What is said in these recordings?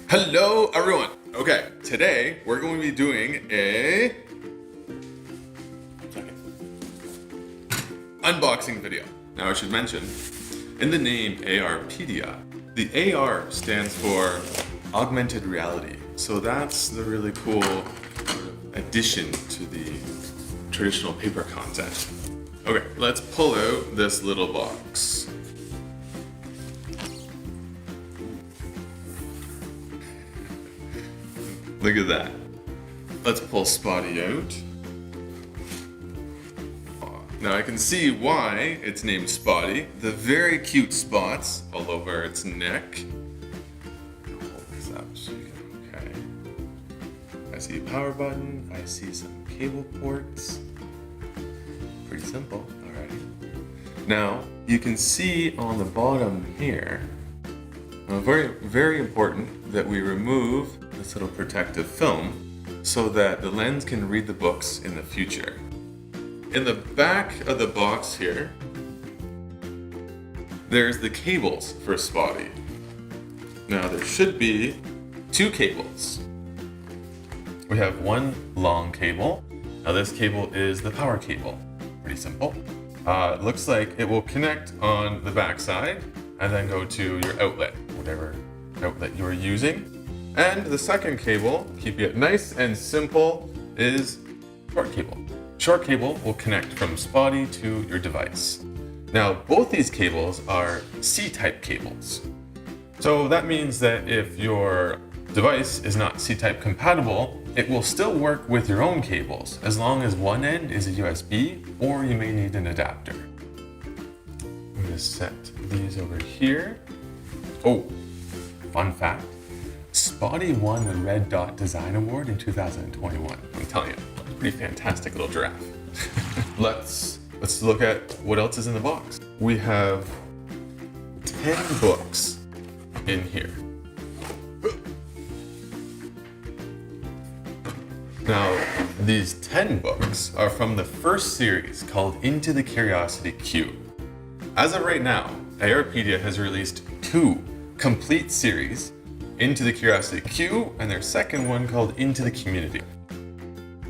Hello everyone! Okay, today we're going to be doing a unboxing video. Now I should mention, in the name ARpedia, the AR stands for augmented reality. So that's the really cool addition to the traditional paper content. Okay, let's pull out this little box. Look at that. Let's pull Spotty out. Now I can see why it's named Spotty. The very cute spots all over its neck. I'll hold this up so you can, okay. I see a power button. I see some cable ports. Pretty simple, alrighty. Now you can see on the bottom here, very important that we remove this little protective film so that the lens can read the books in the future. In the back of the box here, there's the cables for Spotty. Now there should be two cables. We have one long cable. Now this cable is the power cable. Pretty simple. It looks like it will connect on the back side and then go to your outlet, whatever outlet you're using. And the second cable, keeping it nice and simple, is short cable. Short cable will connect from Spotty to your device. Now, both these cables are C-type cables. So that means that if your device is not C-type compatible, it will still work with your own cables, as long as one end is a USB, or you may need an adapter. I'm gonna set these over here. Oh, fun fact. Spotty won the Red Dot Design Award in 2021. I'm telling you, pretty fantastic little giraffe. Let's look at what else is in the box. We have 10 books in here. Now, these 10 books are from the first series called Into the Curiosity Cube. As of right now, ARpedia has released 2 complete series, Into the Curiosity Queue, and their second one called Into the Community.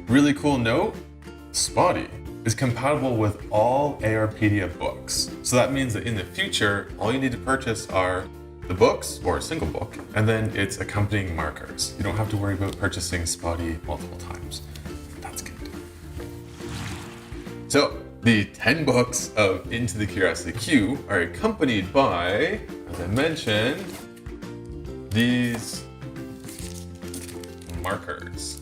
Really cool note, Spotty is compatible with all ARpedia books. So that means that in the future, all you need to purchase are the books, or a single book, and then its accompanying markers. You don't have to worry about purchasing Spotty multiple times. That's good. So, the 10 books of Into the Curiosity Queue are accompanied by, as I mentioned, these markers.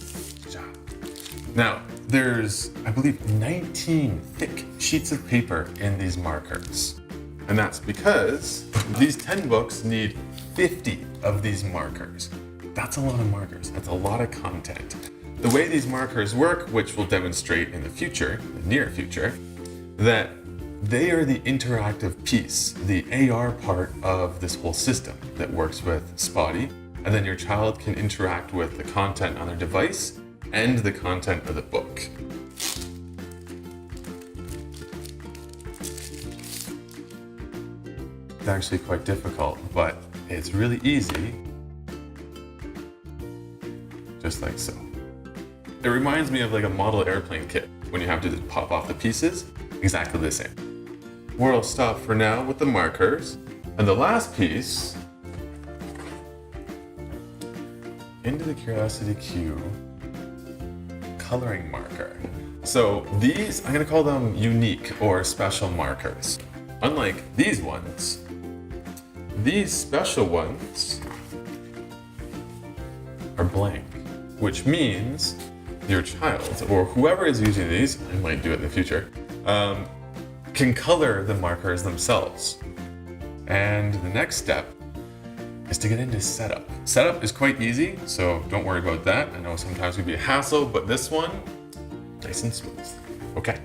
Now, there's, I believe, 19 thick sheets of paper in these markers. And that's because these 10 books need 50 of these markers. That's a lot of markers. That's a lot of content. The way these markers work, which we'll demonstrate in the future, the near future, that they are the interactive piece, the AR part of this whole system that works with Spotty, and then your child can interact with the content on their device and the content of the book. It's actually quite difficult, but it's really easy, just like so. It reminds me of like a model airplane kit, when you have to just pop off the pieces, exactly the same. We'll stop for now with the markers. And the last piece, Into the Curiosity Queue coloring marker. So these, I'm gonna call them unique or special markers. Unlike these ones, these special ones are blank, which means your child, or whoever is using these, I might do it in the future, can color the markers themselves. And the next step is to get into setup. Setup is quite easy, so don't worry about that. I know sometimes it can be a hassle, but this one, nice and smooth. Okay.